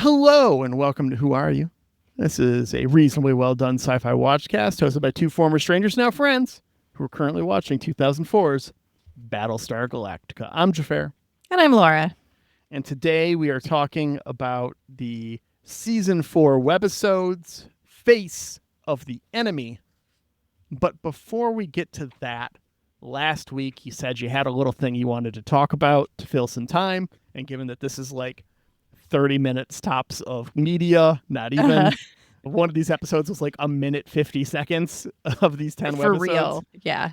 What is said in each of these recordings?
Hello and welcome to Who Are You? This is a reasonably well done sci-fi watchcast hosted by two former strangers, now friends, who are currently watching 2004's Battlestar Galactica. I'm Xhafer, And I'm Laura. and today we are talking about the Season 4 webisodes, Face of the Enemy. But before we get to that, last week you said you had a little thing you wanted to talk about to fill some time, and given that this is like 30 minutes tops of media, not even. One of these episodes was like a minute 50 seconds of these 10 For webisodes. real. Yeah.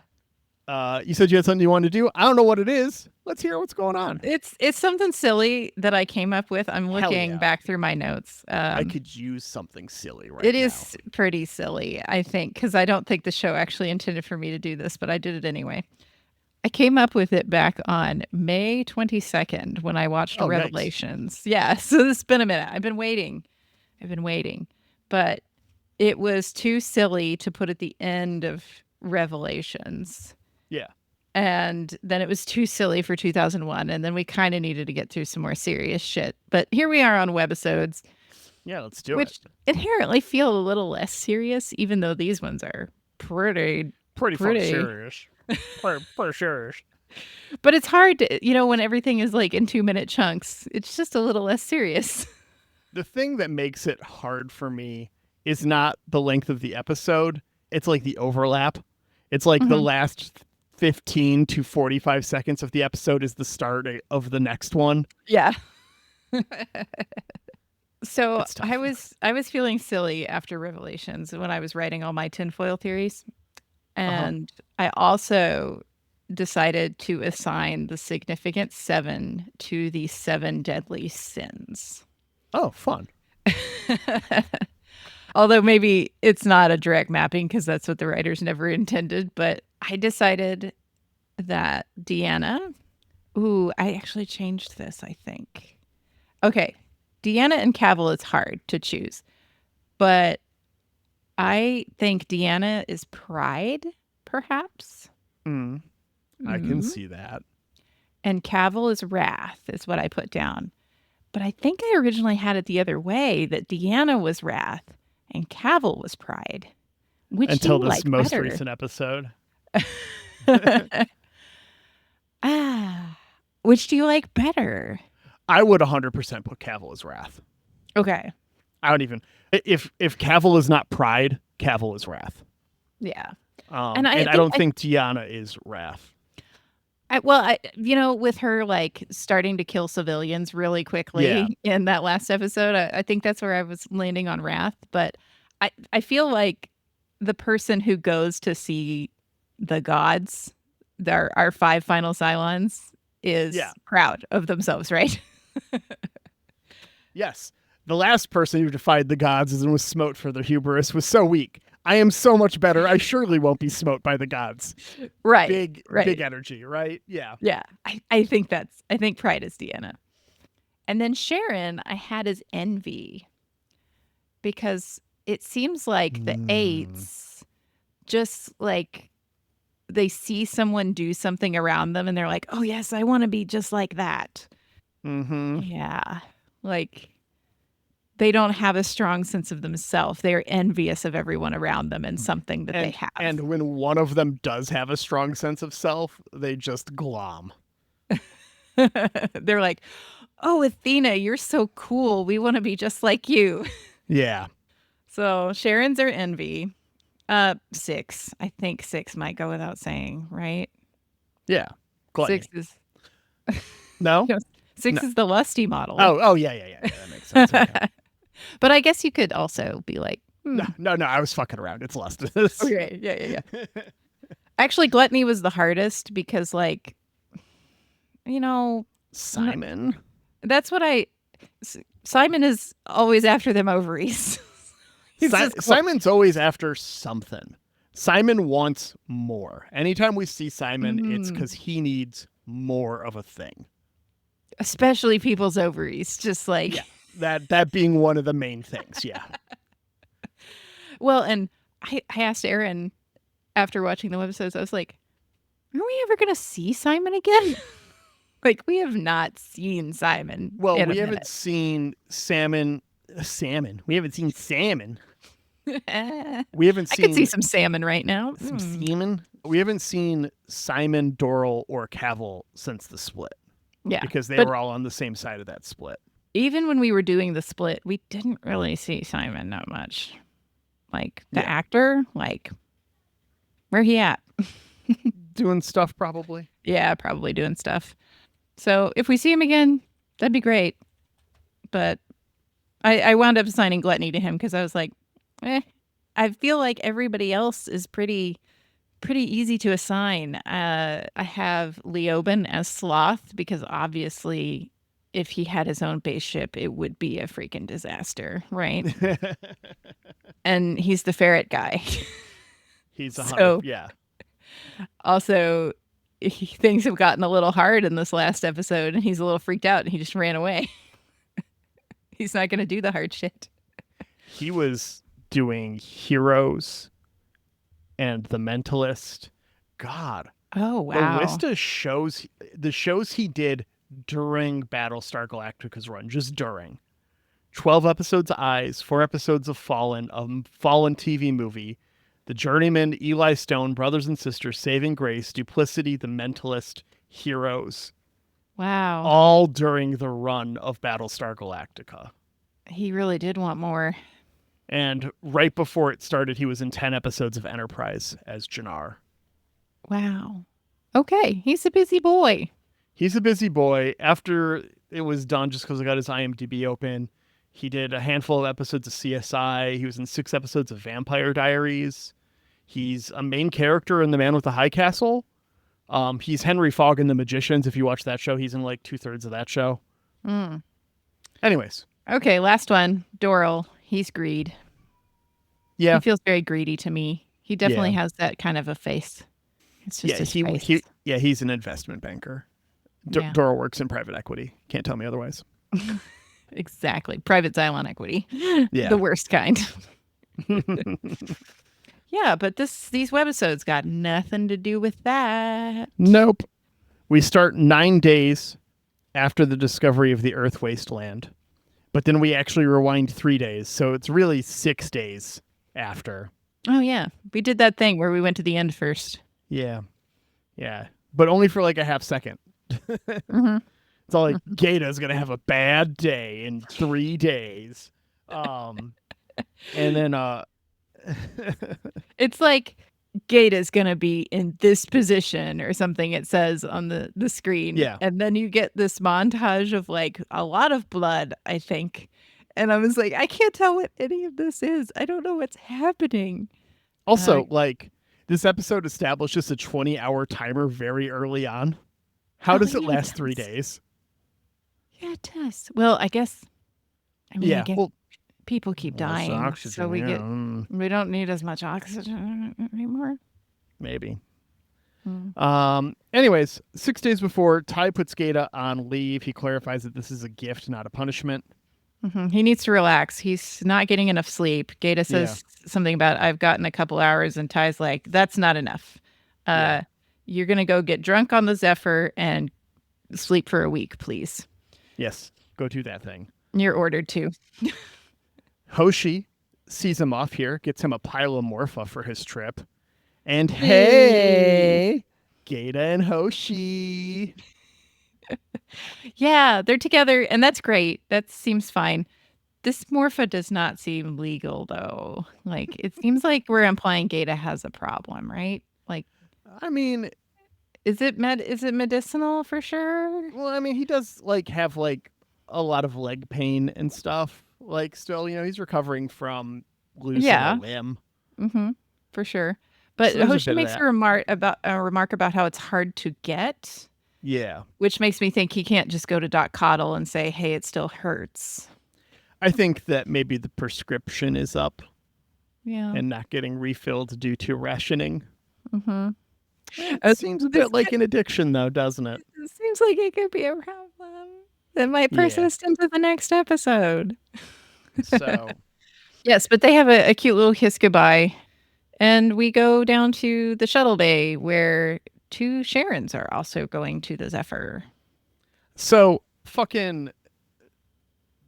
You said you had something you wanted to do. I don't know what it is. Let's hear what's going on. It's something silly that I came up with. I'm looking yeah. back through my notes. I could use something silly right It now. is pretty silly, I think, because I don't think the show actually intended for me to do this, but I did it anyway. I came up with it back on May 22nd when I watched Revelations. Nice. Yeah, so it's been a minute. I've been waiting. But it was too silly to put at the end of Revelations. Yeah. And then it was too silly for 2001. And then we kind of needed to get through some more serious shit. But here we are on webisodes. Yeah, let's do which it. Inherently feel a little less serious, even though these ones are pretty fucking serious. pretty serious. But it's hard to, when everything is like in 2-minute chunks, it's just a little less serious. The thing that makes it hard for me is not the length of the episode. It's like the overlap. It's like the last 15 to 45 seconds of the episode is the start of the next one. Yeah. So I was feeling silly after Revelations when I was writing all my tinfoil theories. And I also decided to assign the significant 7 to the 7 deadly sins. Oh, fun. Although maybe it's not a direct mapping because that's what the writers never intended. But I decided that Deanna, I actually changed this, I think. Okay. Deanna and Cavill, it's hard to choose. But I think Deanna is pride, perhaps. I can see that. And Cavill is wrath, is what I put down. But I think I originally had it the other way, that Deanna was wrath and Cavill was pride. Which until this like most better? Recent episode. Which do you like better? I would 100% put Cavill as wrath. Okay. I don't even. If Cavill is not pride, Cavill is wrath. Yeah. And I don't think Deanna is wrath. With her like starting to kill civilians really quickly in that last episode, I think that's where I was landing on wrath. But I feel like the person who goes to see the gods, our 5 final Cylons, is proud of themselves, right? Yes. The last person who defied the gods and was smote for their hubris was so weak. I am so much better. I surely won't be smote by the gods. Right. Big energy, right? Yeah. Yeah. I think pride is Deanna. And then Sharon, I had as envy. Because it seems like the 8s just like they see someone do something around them and they're like, oh yes, I want to be just like that. Yeah. Like they don't have a strong sense of themselves. They're envious of everyone around them and something that they have. And when one of them does have a strong sense of self, they just glom. They're like, oh, Athena, you're so cool. We want to be just like you. Yeah. So Sharon's are envy. 6. I think 6 might go without saying, right? Yeah. Gluttony. 6 is... No? 6 is the lusty model. Oh, yeah. That makes sense. Okay. But I guess you could also be like... No, I was fucking around. It's lust. Okay, yeah. Actually, gluttony was the hardest because, like, Simon. That's what Simon is always after them ovaries. Simon's always after something. Simon wants more. Anytime we see Simon, it's because he needs more of a thing. Especially people's ovaries, just like... Yeah, that being one of the main things, yeah. Well, and I asked Aaron after watching the webisodes, I was like, are we ever going to see Simon again? Like, we have not seen Simon. Well, in we a haven't minute. seen salmon. We haven't seen salmon. I We haven't could see seen some salmon right now. some semen. We haven't seen Simon, Doral, or Cavill since the split. Yeah. Because they but were all on the same side of that split. even when we were doing the split, we didn't really see Simon that much. Like, the actor, like, where he at? Doing stuff, probably. Yeah, probably doing stuff. So if we see him again, that'd be great. But I wound up assigning Gluttony to him because I was like, I feel like everybody else is pretty easy to assign. I have Leoben as Sloth because obviously if he had his own base ship, it would be a freaking disaster, right? And he's the ferret guy. He's a So- yeah. Also, things have gotten a little hard in this last episode and he's a little freaked out and he just ran away. He's not going to do the hard shit. He was doing Heroes and The Mentalist. God. Oh, wow. The list of shows, the shows he did during Battlestar Galactica's run, just during. 12 episodes of Eyes, 4 episodes of Fallen, a Fallen TV movie, The Journeyman, Eli Stone, Brothers and Sisters, Saving Grace, Duplicity, The Mentalist, Heroes. Wow. All during the run of Battlestar Galactica. He really did want more. And right before it started, he was in 10 episodes of Enterprise as Jannar. Wow. Okay, he's a busy boy. He's a busy boy. After it was done, just because I got his IMDb open, he did a handful of episodes of CSI. He was in 6 episodes of Vampire Diaries. He's a main character in The Man with the High Castle. He's Henry Fogg in The Magicians. If you watch that show, he's in like 2/3 of that show. Anyways. Okay, last one. Doral. He's greed. Yeah. He feels very greedy to me. He definitely has that kind of a face. It's just his face. He's an investment banker. Yeah. Doral works in private equity. Can't tell me otherwise. Exactly. Private Cylon equity. Yeah. The worst kind. Yeah, but these webisodes got nothing to do with that. Nope. We start 9 days after the discovery of the Earth wasteland, but then we actually rewind 3 days, so it's really 6 days after. Oh, yeah. We did that thing where we went to the end first. Yeah. Yeah. But only for like a half second. Mm-hmm. It's all like Gata's going to have a bad day in 3 days. And then It's like Gata's going to be in this position or something, it says on the screen. Yeah. And then you get this montage of like a lot of blood, I think. And I was like, I can't tell what any of this is. I don't know what's happening. Also, like, this episode establishes a 20-hour timer very early on. How does it last 3 days? Yeah, it does. Well, I guess. I mean, Yeah. I guess Well, people keep dying, oxygen, so we yeah, we don't need as much oxygen anymore. maybe. Mm. Anyways, 6 days before, Ty puts Gata on leave. He clarifies that this is a gift, not a punishment. Mm-hmm. He needs to relax. He's not getting enough sleep. Gata says something about, I've gotten a couple hours, and Ty's like, that's not enough. You're going to go get drunk on the Xhafer and sleep for a week, please. Yes, go do that thing. You're ordered to. Hoshi sees him off here, gets him a pile of Morpha for his trip. And hey, Gata and Hoshi. Yeah, they're together, and that's great. That seems fine. This Morpha does not seem legal, though. Like, it seems like we're implying Gata has a problem, right? Like, I mean, is it medicinal for sure? well, I mean, he does like have like a lot of leg pain and stuff. Like, still, he's recovering from losing a limb. Mm-hmm. For sure. But So there's a Hoshi bit of makes that. a remark about how it's hard to get, Yeah. which makes me think he can't just go to Doc Coddle and say, hey, it still hurts. I think that maybe the prescription is up Yeah. and not getting refilled due to rationing. Mm-hmm. It seems a bit like an addiction, though, doesn't it? It seems like it could be a problem that might persist into the next episode. So, Yes, but they have a cute little kiss goodbye. And we go down to the shuttle bay where 2 Sharons are also going to the Xhafer. So fucking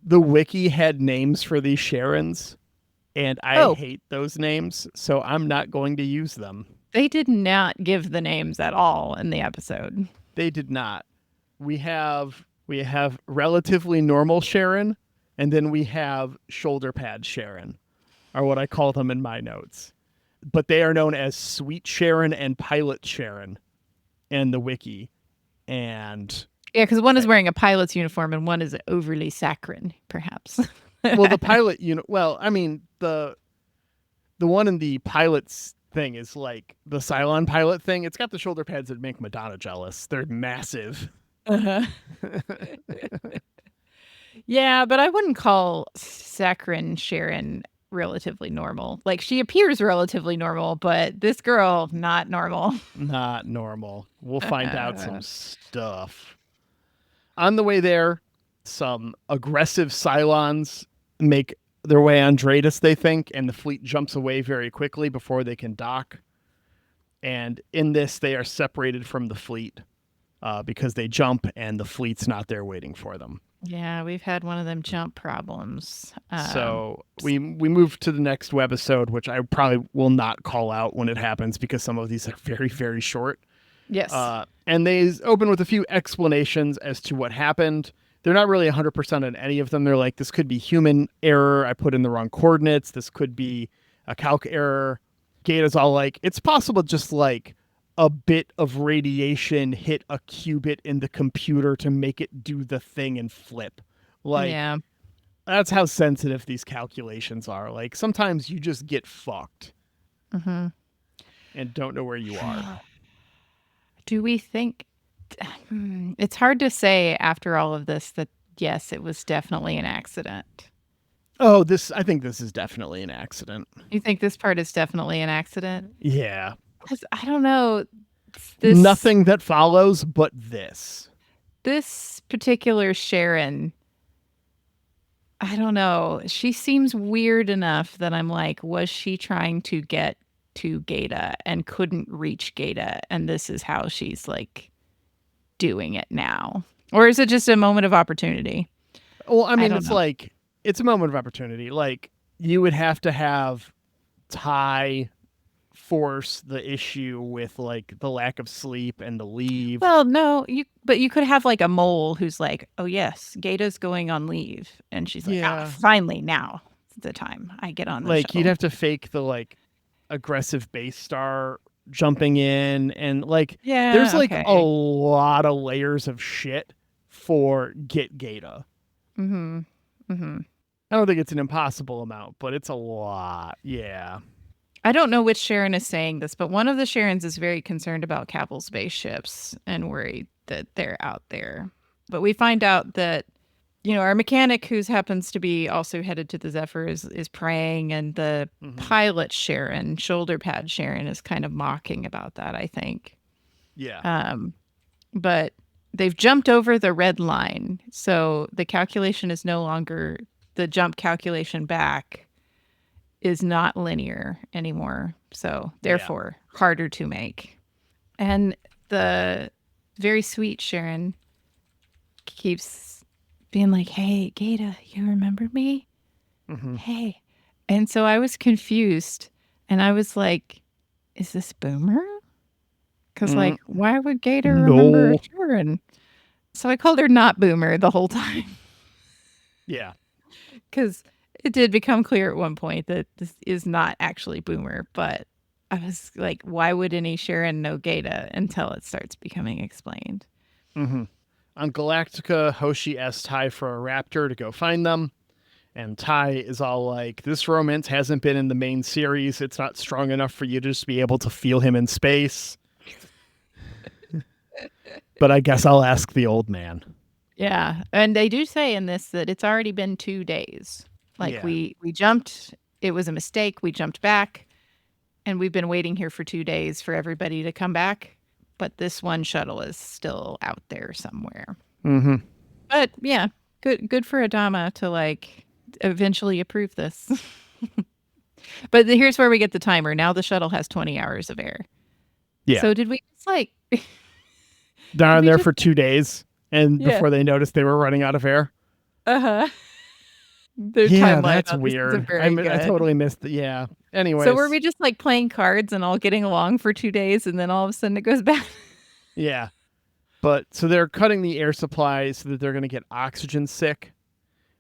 the wiki had names for these Sharons, and I Oh, hate those names, so I'm not going to use them. they did not give the names at all in the episode. They did not. We have relatively normal Sharon, and then we have shoulder pad Sharon, are what I call them in my notes. But they are known as Sweet Sharon and Pilot Sharon in the wiki. And Yeah, because one is wearing a pilot's uniform and one is overly saccharine, perhaps. well, the pilot, I mean, the one in the pilot's thing is like the Cylon pilot thing. It's got the shoulder pads that make Madonna jealous. They're massive. Uh-huh. Yeah, but I wouldn't call saccharine Sharon relatively normal. Like, she appears relatively normal, but this girl, not normal. Not normal. We'll find out some stuff. On the way there, some aggressive Cylons make their way on Dratus, they think, and the fleet jumps away very quickly before they can dock. And in this, they are separated from the fleet because they jump and the fleet's not there waiting for them. Yeah, we've had one of them jump problems. So we move to the next webisode, which I probably will not call out when it happens because some of these are very, very short. Yes. And they open with a few explanations as to what happened. They're not really 100% on any of them. They're like, this could be human error. I put in the wrong coordinates. This could be a calc error. Gata's all like, it's possible just like a bit of radiation hit a qubit in the computer to make it do the thing and flip. Like, yeah. That's how sensitive these calculations are. Like, sometimes you just get fucked and don't know where you are. Do we think it's hard to say after all of this that yes, it was definitely an accident? Oh, I think this is definitely an accident. You think this part is definitely an accident? Yeah. Because I don't know. Nothing that follows but this. This particular Sharon, I don't know. She seems weird enough that I'm like, was she trying to get to Gata and couldn't reach Gata? And this is how she's like doing it now. Or is it just a moment of opportunity? Well, I mean, like, it's a moment of opportunity. Like, you would have to have Ty force the issue with like the lack of sleep and the leave. Well, no, but you could have like a mole who's like, oh yes, Gata's going on leave, and she's like, finally now the time I get on the like shuttle. You'd have to fake the like aggressive base star jumping in, and like there's like a lot of layers of shit for get Gata. I don't think it's an impossible amount, but it's a lot. Yeah. I don't know which Sharon is saying this, but one of the Sharons is very concerned about Capital spaceships and worried that they're out there. But we find out that, our mechanic, who happens to be also headed to the Xhafer, is praying, and the pilot Sharon, shoulder pad Sharon, is kind of mocking about that, I think. Yeah. But they've jumped over the red line, so the calculation is no longer the jump calculation back. Is not linear anymore, so therefore harder to make. And the very sweet Sharon keeps being like, hey, Gata, you remember me? Hey. And so I was confused, and I was like, is this Boomer? Because like, why would Gata remember Sharon? So I called her not Boomer the whole time. Yeah. Because it did become clear at one point that this is not actually Boomer, but I was like, why would any Sharon know Gata until it starts becoming explained? On Galactica, Hoshi asks Ty for a raptor to go find them. And Ty is all like, this romance hasn't been in the main series. It's not strong enough for you to just be able to feel him in space. But I guess I'll ask the old man. Yeah. And they do say in this that it's already been 2 days. Like we jumped, it was a mistake. We jumped back, and we've been waiting here for 2 days for everybody to come back. But this one shuttle is still out there somewhere. But yeah, good for Adama to like eventually approve this. But here's where we get the timer. Now the shuttle has 20 hours of air. Yeah. So did we just like... They're on there for 2 days. And Yeah. before they noticed, they were running out of air. Uh-huh. Their Yeah, timeline that's on this isn't weird. very I good. totally missed it. Yeah. So were Anyways, we just like playing cards and all getting along for 2 days and then all of a sudden it goes back? yeah. But so they're cutting the air supply so that they're going to get oxygen sick.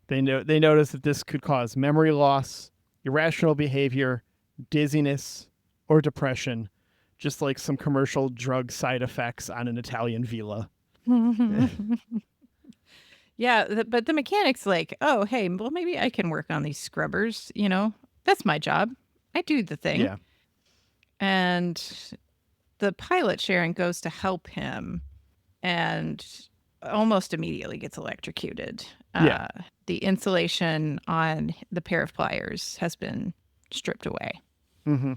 They notice that this could cause memory loss, irrational behavior, dizziness, or depression, just like some commercial drug side effects on an Italian villa. Yeah, but the mechanic's like, "Oh, hey, well, maybe I can work on these scrubbers, you know? That's my job. I do the thing." Yeah. And the pilot, Sharon, goes to help him and almost immediately gets electrocuted. Yeah. The insulation on the pair of pliers has been stripped away. Mm-hmm.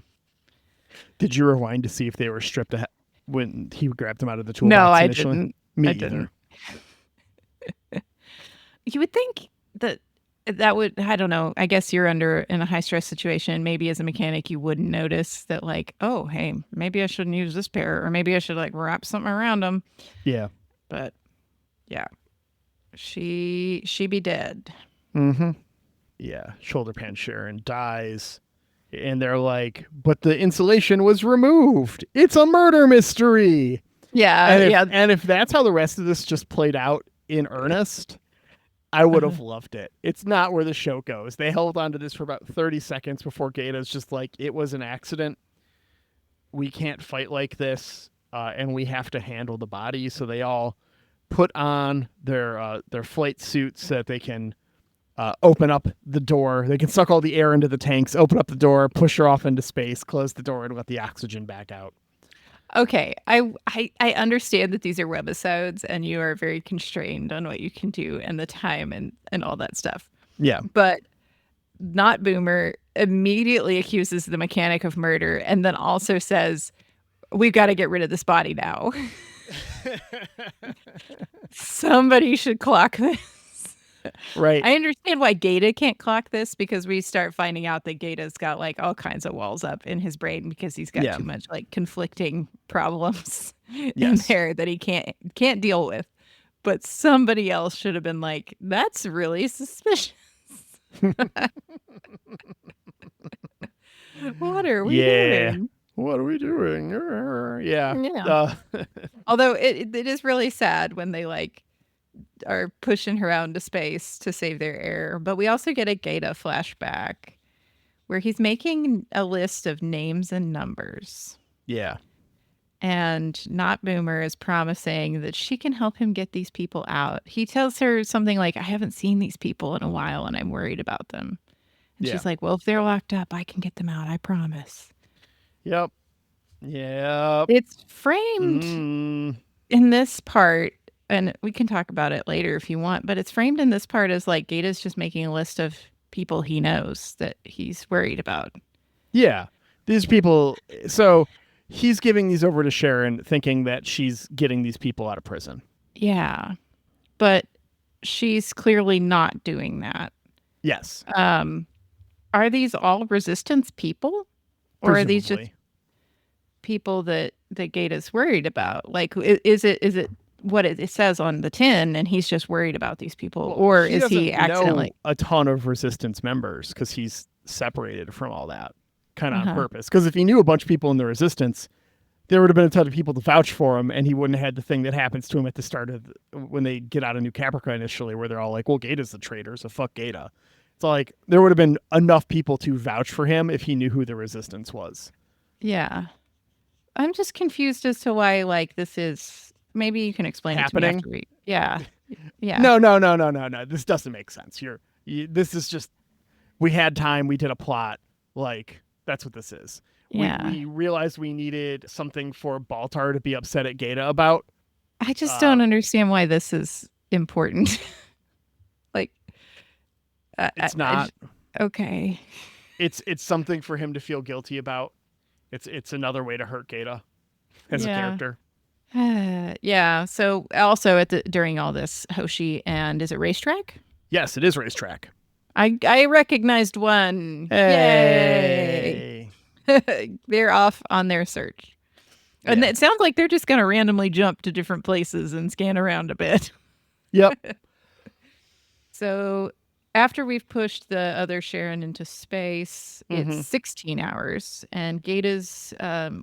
Did you rewind to see if they were stripped when he grabbed them out of the toolbox No, I initially? didn't. Me I either. didn't. You would think that would, I don't know, I guess you're in a high stress situation. Maybe as a mechanic, you wouldn't notice that, like, oh, hey, maybe I shouldn't use this pair, or maybe I should like wrap something around them. Yeah. But yeah, she be dead. Mm-hmm. Yeah. Shoulder pan Sharon dies. And they're like, but the insulation was removed. It's a murder mystery. Yeah. And if that's how the rest of this just played out in earnest, I would have loved it. It's not where the show goes. They held on to this for about 30 seconds before Gata's just like, it was an accident. We can't fight like this, and we have to handle the body. So they all put on their flight suits so that they can open up the door. They can suck all the air into the tanks, open up the door, push her off into space, close the door, and let the oxygen back out. Okay, I understand that these are webisodes and you are very constrained on what you can do and the time and all that stuff. Yeah. But Not Boomer immediately accuses the mechanic of murder and then also says, "We've got to get rid of this body now." Somebody should clock this. Right. I understand why Gata can't clock this, because we start finding out that Gata's got like all kinds of walls up in his brain because he's got too much like conflicting problems in there that he can't deal with. But somebody else should have been like, "That's really suspicious." What are we doing? What are we doing? Yeah. Yeah. Although it is really sad when they like are pushing her out into space to save their air. But we also get a Gata flashback where he's making a list of names and numbers. Yeah. And Not Boomer is promising that she can help him get these people out. He tells her something like, "I haven't seen these people in a while and I'm worried about them." And she's like, "Well, if they're locked up, I can get them out. I promise." Yep. It's framed in this part, and we can talk about it later if you want, but it's framed in this part as like Gata's just making a list of people he knows that he's worried about. Yeah. These people. So he's giving these over to Sharon thinking that she's getting these people out of prison. Yeah. But she's clearly not doing that. Yes. Are these all resistance people? Or are these just people that Gata's worried about? Like, is it what it says on the tin and he's just worried about these people? Well, or is he accidentally know a ton of resistance members because he's separated from all that kind of on purpose? Because if he knew a bunch of people in the resistance, there would have been a ton of people to vouch for him, and he wouldn't have had the thing that happens to him at the start of when they get out of New Caprica initially, where they're all like, "Well, Gata's the traitor, so fuck Gata." It's like there would have been enough people to vouch for him if he knew who the resistance was. Yeah. I'm just confused as to why, like, this is, maybe you can explain happening. It to me after yeah. No. This doesn't make sense. This is just, we had time. We did a plot. Like, that's what this is. Yeah. We realized we needed something for Baltar to be upset at Gata about. I just don't understand why this is important. Like, it's not. Okay. It's something for him to feel guilty about. It's another way to hurt Gata as a character. Yeah. So also during all this, Hoshi and is it Racetrack? Yes, it is Racetrack. I recognized one. Hey. Yay! They're off on their search, and it sounds like they're just going to randomly jump to different places and scan around a bit. Yep. So after we've pushed the other Sharon into space, it's Mm-hmm. 16 hours, and Gata's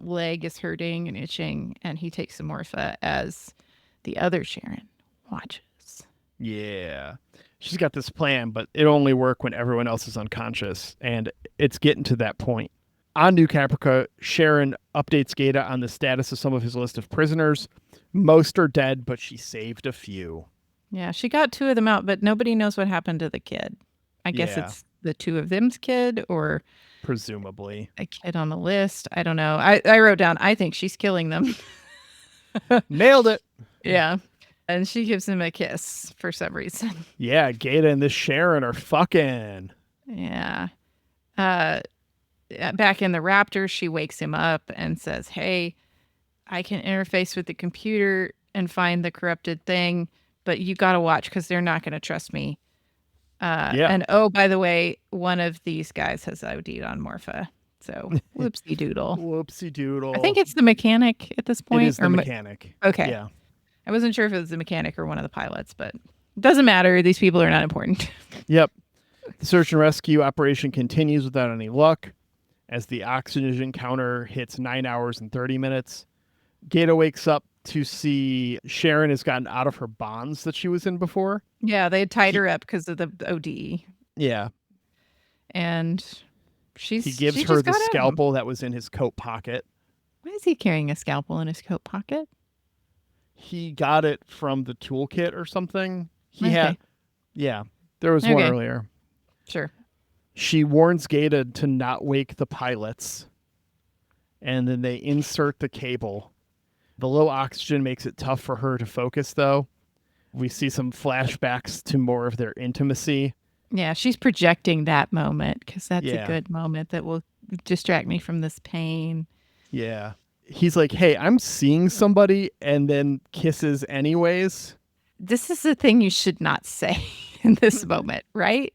leg is hurting and itching, and he takes some morpha as the other Sharon watches. Yeah. She's got this plan, but it only work when everyone else is unconscious, and it's getting to that point. On New Caprica, Sharon updates Gata on the status of some of his list of prisoners. Most are dead, but she saved a few. Yeah, she got 2 of them out, but nobody knows what happened to the kid. I guess Yeah, it's the 2 of them's kid or presumably. a kid on the list. I don't know. I wrote down, I think she's killing them. Nailed it. Yeah. And she gives him a kiss for some reason. Yeah, Gata and this Sharon are fucking. Yeah. Back in the Raptor, she wakes him up and says, hey, I can interface with the computer and find the corrupted thing, but you got to watch because they're not going to trust me. Yeah. And oh, by the way, one of these guys has OD'd on Morpha. So whoopsie doodle. Whoopsie doodle. I think it's the mechanic at this point. It is the mechanic. Okay. Yeah. I wasn't sure if it was the mechanic or one of the pilots, but it doesn't matter. These people are not important. Yep. The search and rescue operation continues without any luck as the oxygen counter hits 9 hours and 30 minutes. Gata wakes up to see Sharon has gotten out of her bonds that she was in before. Yeah, they had tied her up because of the OD. Yeah. And he gives her the scalpel that was in his coat pocket. Why is he carrying a scalpel in his coat pocket? He got it from the toolkit or something. There was one earlier. Sure. She warns Gata to not wake the pilots, and then they insert the cable. The low oxygen makes it tough for her to focus, though. We see some flashbacks to more of their intimacy. Yeah, she's projecting that moment because that's a good moment that will distract me from this pain. Yeah. He's like, hey, I'm seeing somebody, and then kisses anyways. This is the thing you should not say in this moment, right?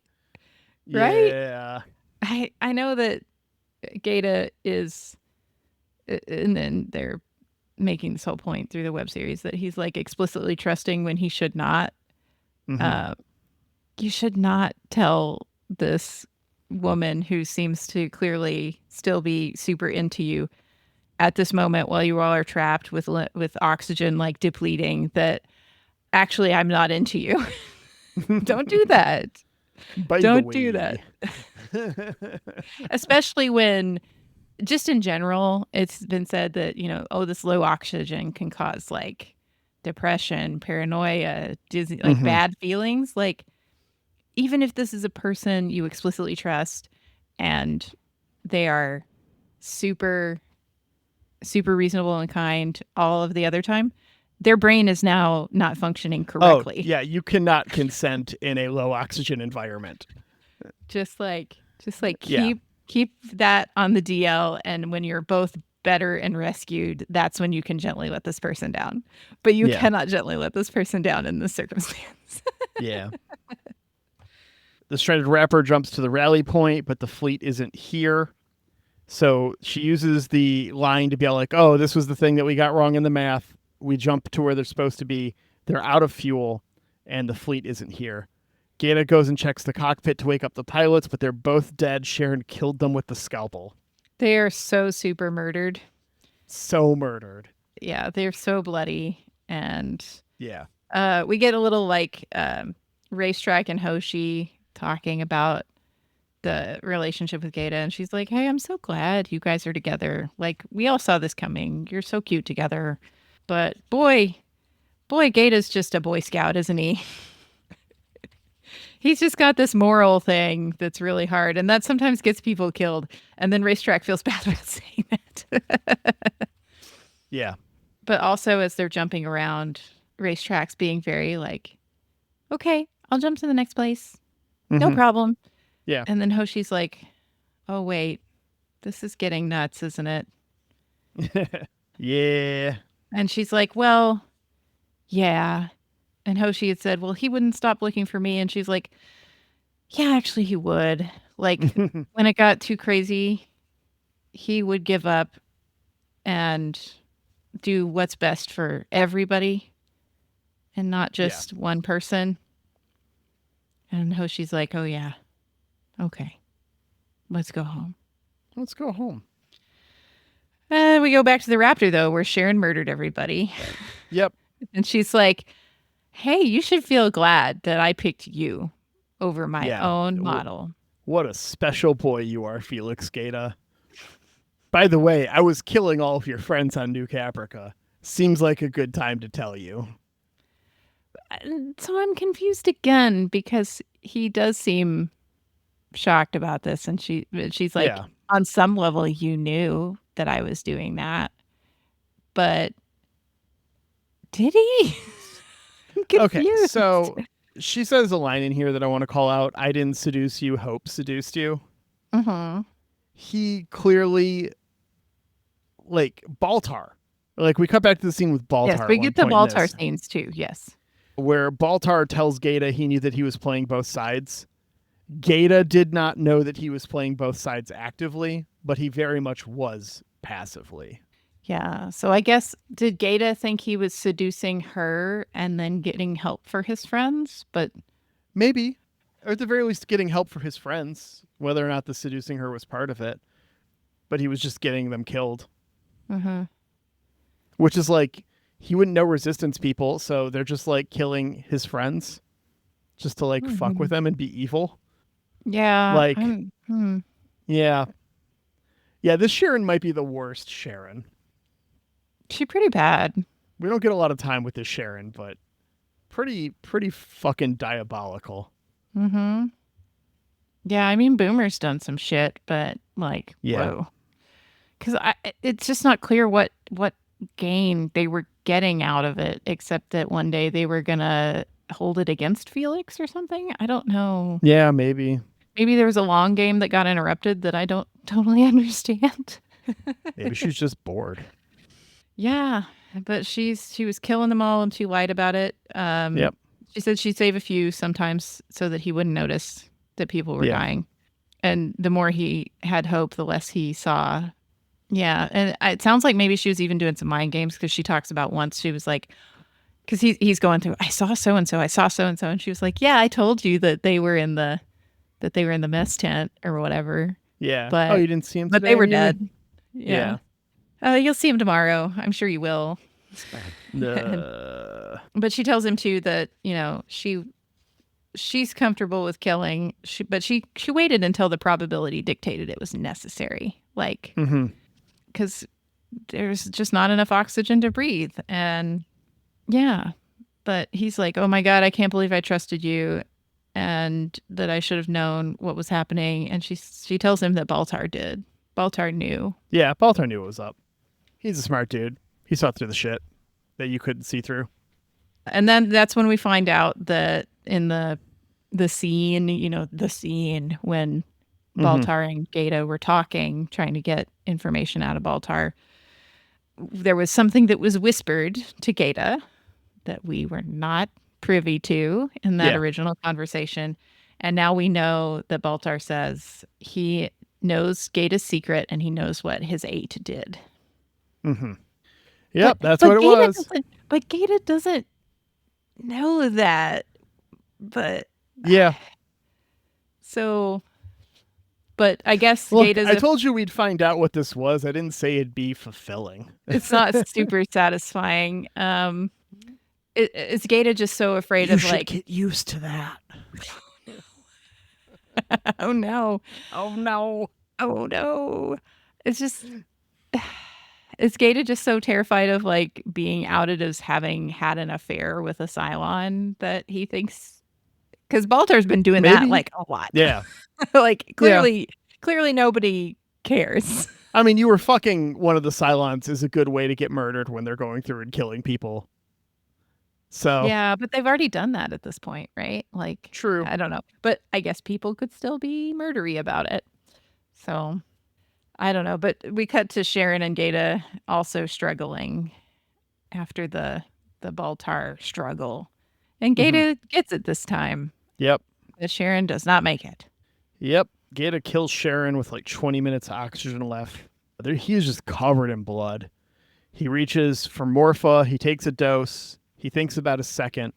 Right? Yeah. I know that Gata is, and then they're making this whole point through the web series that he's like explicitly trusting when he should not. Mm-hmm. You should not tell this woman who seems to clearly still be super into you at this moment while you all are trapped with oxygen like depleting that actually I'm not into you. Don't do that. Don't do that. Especially when, just in general, it's been said that, this low oxygen can cause like depression, paranoia, dizzy, like bad feelings. Like, even if this is a person you explicitly trust and they are super, super reasonable and kind all of the other time, their brain is now not functioning correctly. Oh, yeah, you cannot consent in a low oxygen environment. Just keep that on the DL, and when you're both better and rescued, that's when you can gently let this person down. But you cannot gently let this person down in this circumstance. Yeah. The stranded Rapper jumps to the rally point, but the fleet isn't here. So she uses the line to be like, oh, this was the thing that we got wrong in the math. We jump to where they're supposed to be. They're out of fuel, and the fleet isn't here. Gata goes and checks the cockpit to wake up the pilots, but they're both dead. Sharon killed them with the scalpel. They are so super murdered. So murdered. Yeah, they're so bloody. And yeah, we get a little Racetrack and Hoshi talking about the relationship with Gata, and she's like, hey, I'm so glad you guys are together. Like, we all saw this coming. You're so cute together. But boy, Gata's just a Boy Scout, isn't he? He's just got this moral thing that's really hard, and that sometimes gets people killed. And then Racetrack feels bad about saying that. Yeah. But also, as they're jumping around, Racetrack's being very like, okay, I'll jump to the next place. No problem. Yeah. And then Hoshi's like, oh, wait, this is getting nuts, isn't it? Yeah. And she's like, well, yeah. And Hoshi had said, well, he wouldn't stop looking for me. And she's like, yeah, actually he would. Like, when it got too crazy, he would give up and do what's best for everybody. and not just one person. And Hoshi's like, oh, yeah. Okay. Let's go home. Let's go home. And we go back to the Raptor, though, where Sharon murdered everybody. Yep. And she's like, hey, you should feel glad that I picked you over my own model. What a special boy you are, Felix Gata. By the way, I was killing all of your friends on New Caprica. Seems like a good time to tell you. So I'm confused again because he does seem shocked about this. And she's like, on some level, you knew that I was doing that. But did he? Okay, so she says a line in here that I want to call out. I didn't seduce you, Hope seduced you. Mm-hmm. He clearly, like, Baltar. Like, we cut back to the scene with Baltar. Yes, we get the Baltar scenes too, yes. Where Baltar tells Gata he knew that he was playing both sides. Gata did not know that he was playing both sides actively, but he very much was passively. Yeah, so I guess, did Gata think he was seducing her and then getting help for his friends? But maybe. Or at the very least getting help for his friends, whether or not the seducing her was part of it. But he was just getting them killed. Mm-hmm. Which is like, he wouldn't know resistance people, so they're just like killing his friends just to like fuck with them and be evil. Yeah. Like, yeah. Yeah, this Sharon might be the worst Sharon. She's pretty bad. We don't get a lot of time with this Sharon, but pretty fucking diabolical. Mm-hmm. Yeah, I mean, Boomer's done some shit, but like, whoa. Because it's just not clear what gain they were getting out of it, except that one day they were going to hold it against Felix or something. I don't know. Yeah, maybe. Maybe there was a long game that got interrupted that I don't totally understand. Maybe she's just bored. Yeah, but she was killing them all and she lied about it. Yep. She said she'd save a few sometimes so that he wouldn't notice that people were dying. And the more he had hope, the less he saw. Yeah, and it sounds like maybe she was even doing some mind games because she talks about once she was like, because he's going through, I saw so and so, and she was like, yeah, I told you that they were in the mess tent or whatever. Yeah. But you didn't see them today? But they were dead. Yeah. You'll see him tomorrow. I'm sure you will. But she tells him too that, you know, she's comfortable with killing, but she waited until the probability dictated it was necessary. Like, because there's just not enough oxygen to breathe. And yeah, but he's like, oh my God, I can't believe I trusted you and that I should have known what was happening. And she tells him that Baltar did. Baltar knew. Yeah, Baltar knew what was up. He's a smart dude. He saw through the shit that you couldn't see through. And then that's when we find out that in the scene, you know, when Baltar and Gata were talking, trying to get information out of Baltar, there was something that was whispered to Gata that we were not privy to in that original conversation. And now we know that Baltar says he knows Gata's secret and he knows what his 8 did. Yep, that's what it was. But Gata doesn't know that. But yeah. So, but I guess Gata's. I told you we'd find out what this was. I didn't say it'd be fulfilling. It's not super satisfying. Is Gata just so afraid of like get used to that? Oh no! Oh no! Oh no! It's just. Is Gata just so terrified of like being outed as having had an affair with a Cylon that he thinks? Because Baltar's been doing that like a lot. Yeah. Like clearly nobody cares. I mean, you were fucking one of the Cylons is a good way to get murdered when they're going through and killing people. So yeah, but they've already done that at this point, right? Like, true. I don't know, but I guess people could still be murdery about it. So. I don't know, but we cut to Sharon and Gata also struggling after the Baltar struggle. And Gata gets it this time. Yep. But Sharon does not make it. Yep. Gata kills Sharon with like 20 minutes of oxygen left. He is just covered in blood. He reaches for Morpha. He takes a dose. He thinks about a second,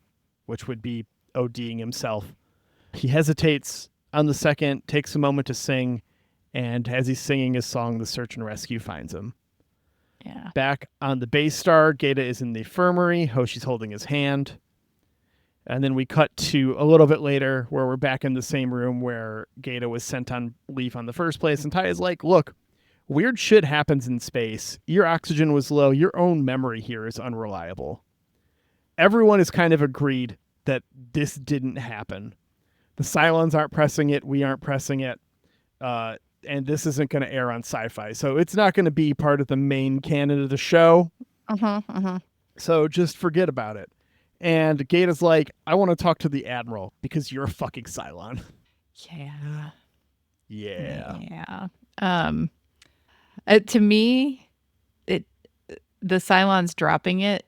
which would be ODing himself. He hesitates on the second, takes a moment to sing, and as he's singing his song, the search and rescue finds him. Yeah. Back on the base star, Gaeta is in the infirmary. Hoshi's holding his hand. And then we cut to a little bit later where we're back in the same room where Gaeta was sent on leave on the first place. And Ty is like, look, weird shit happens in space. Your oxygen was low. Your own memory here is unreliable. Everyone is kind of agreed that this didn't happen. The Cylons aren't pressing it. We aren't pressing it. And this isn't going to air on Sci-Fi. So it's not going to be part of the main canon of the show. So just forget about it. And Gaeta's like, I want to talk to the Admiral because you're a fucking Cylon. Yeah. To me, the Cylons dropping it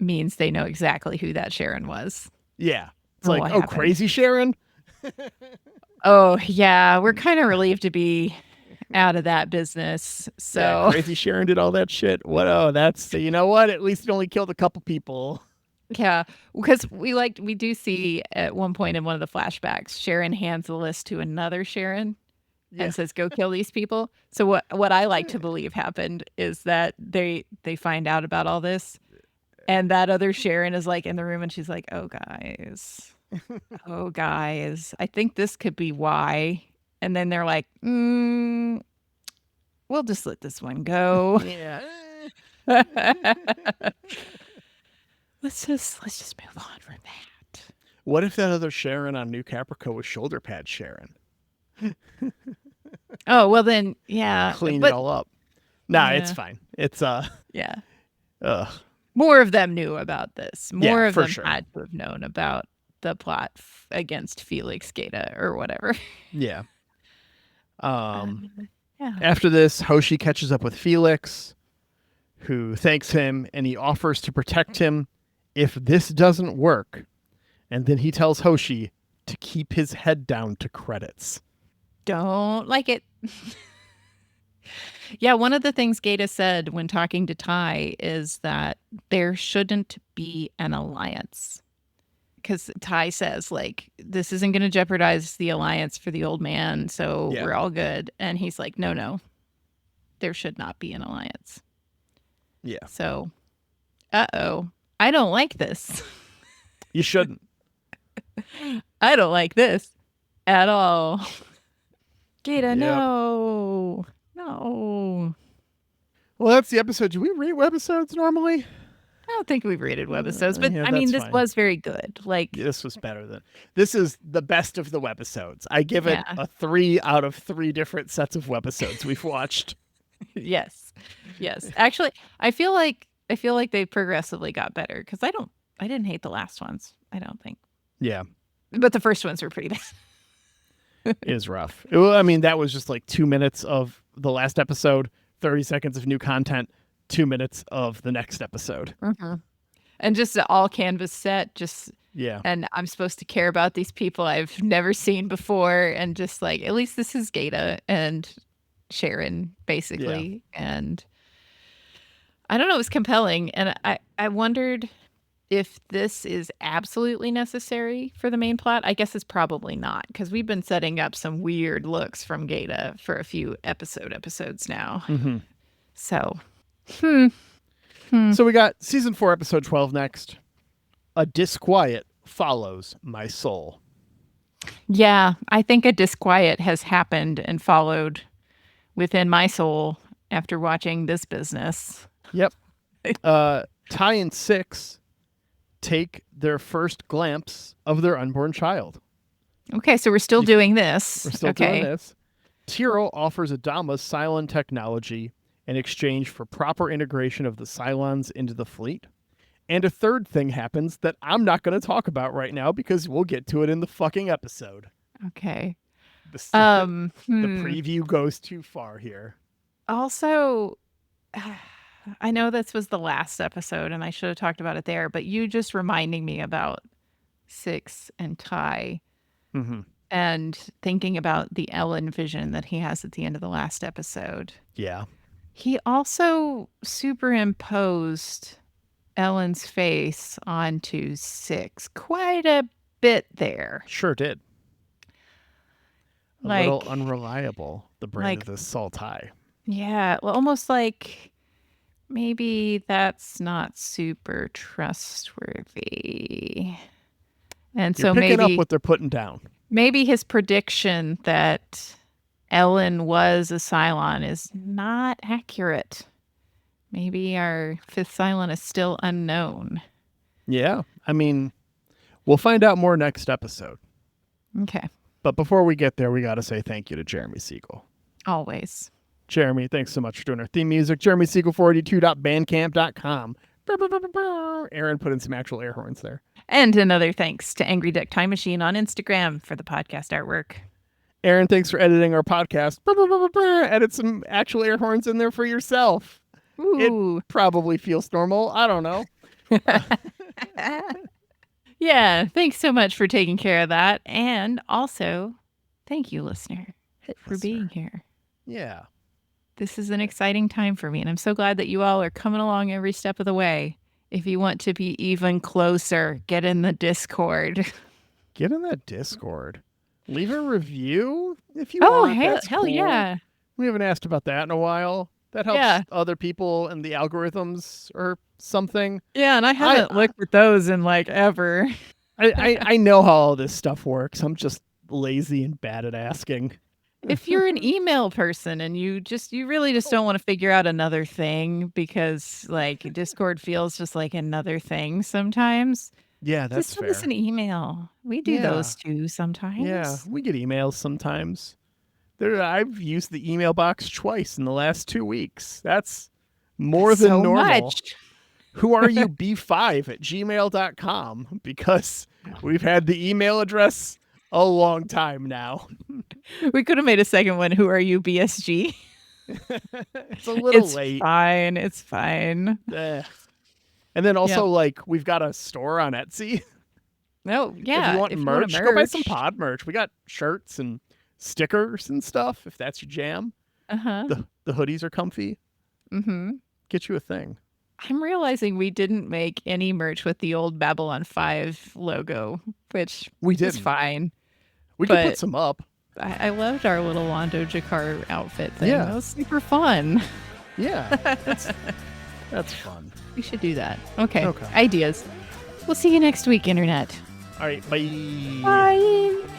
means they know exactly who that Sharon was. Yeah. It's like, oh, crazy Sharon? Oh, yeah. We're kind of relieved to be out of that business. So yeah, crazy Sharon did all that shit. What? Oh, that's, you know what? At least it only killed a couple people. Yeah, because we do see at one point in one of the flashbacks, Sharon hands the list to another Sharon and says, "Go kill these people." So what I like to believe happened is that they find out about all this, and that other Sharon is like in the room, and she's like, "Oh guys, I think this could be why." And then they're like, "We'll just let this one go." Yeah. Let's just move on from that. What if that other Sharon on New Caprica was shoulder pad Sharon? Oh, well then, yeah. Clean it all up. Nah, it's fine. It's yeah. More of them knew about this. More of them had to have known about the plot against Felix Gaeta or whatever. Yeah. After this, Hoshi catches up with Felix, who thanks him, and he offers to protect him if this doesn't work. And then he tells Hoshi to keep his head down to credits. Don't like it. Yeah, one of the things Gaeta said when talking to Ty is that there shouldn't be an alliance. Because Ty says, like, this isn't going to jeopardize the alliance for the old man, so we're all good. And he's like, no, there should not be an alliance. Yeah. So, I don't like this. You shouldn't. I don't like this at all. Gaeta, no. Well, that's the episode. Do we rate webisodes normally? I don't think we've rated webisodes, but I mean, this was very good. Like, this was better than this is the best of the webisodes. I give it a 3 out of 3 different sets of webisodes we've watched. Yes. Actually, I feel like they progressively got better because I didn't hate the last ones. I don't think. Yeah. But the first ones were pretty bad. It is rough. Well, I mean, that was just like 2 minutes of the last episode, 30 seconds of new content, 2 minutes of the next episode. And just an all canvas set. And I'm supposed to care about these people I've never seen before. And just like, at least this is Gaeta and Sharon, basically. And I don't know, it was compelling. And I wondered if this is absolutely necessary for the main plot. I guess it's probably not, because we've been setting up some weird looks from Gaeta for a few episodes now. So, So we got season 4, episode 12 next. A disquiet follows my soul. Yeah, I think a disquiet has happened and followed within my soul after watching this business. Yep. Ty and Six take their first glimpse of their unborn child. Okay, so we're still doing this. We're still doing this. Tyrell offers Adama's Cylon technology in exchange for proper integration of the Cylons into the fleet. And a third thing happens that I'm not going to talk about right now because we'll get to it in the fucking episode. Okay. The preview goes too far here. Also, I know this was the last episode and I should have talked about it there, but you just reminding me about Six and Ty and thinking about the Ellen vision that he has at the end of the last episode. Yeah. He also superimposed Ellen's face onto 6. Quite a bit there. Sure did. A Like, little unreliable, the brain like- of this Sultai. yeah, well, almost like maybe that's not super trustworthy. And You're so picking maybe up what they're putting down. maybe his prediction that Ellen was a Cylon is not accurate. Maybe our 5th Cylon is still unknown. Yeah. I mean, we'll find out more next episode. Okay. But before we get there, we got to say thank you to Jeremy Siegel. Always. Jeremy, thanks so much for doing our theme music. JeremySiegel482.bandcamp.com. Aaron put in some actual air horns there. And another thanks to Angry Duck Time Machine on Instagram for the podcast artwork. Aaron, thanks for editing our podcast. Edit some actual air horns in there for yourself. Ooh. It probably feels normal. I don't know. Yeah, thanks so much for taking care of that. And also, thank you, listener, for being here. Yeah. This is an exciting time for me, and I'm so glad that you all are coming along every step of the way. If you want to be even closer, get in the Discord. Get in that Discord. Leave a review if you Oh, want. hell That's cool. yeah. We haven't asked about that in a while. That helps other people and the algorithms or something. Yeah, and I haven't looked at those in like ever. I know how all this stuff works. I'm just lazy and bad at asking. If you're an email person and you really just don't want to figure out another thing because like Discord feels just like another thing sometimes. Yeah, that's just send fair. us an email. We do those too sometimes. Yeah, we get emails sometimes. I've used the email box twice in the last 2 weeks. That's more than so normal. Much. Who are you b5@gmail.com because we've had the email address a long time now. We could have made a second one. Who are you, BSG? It's a little late. Fine. It's fine. And then also, like, we've got a store on Etsy. Oh, yeah. If you want merch, go buy some pod merch. We got shirts and stickers and stuff, if that's your jam. Uh-huh. The hoodies are comfy. Mm-hmm. Get you a thing. I'm realizing we didn't make any merch with the old Babylon 5 logo, which is fine. We could put some up. I loved our little Londo Jakar outfit thing. Yeah. That was super fun. Yeah. That's fun. We should do that. Okay. Ideas. We'll see you next week, Internet. All right. Bye. Bye.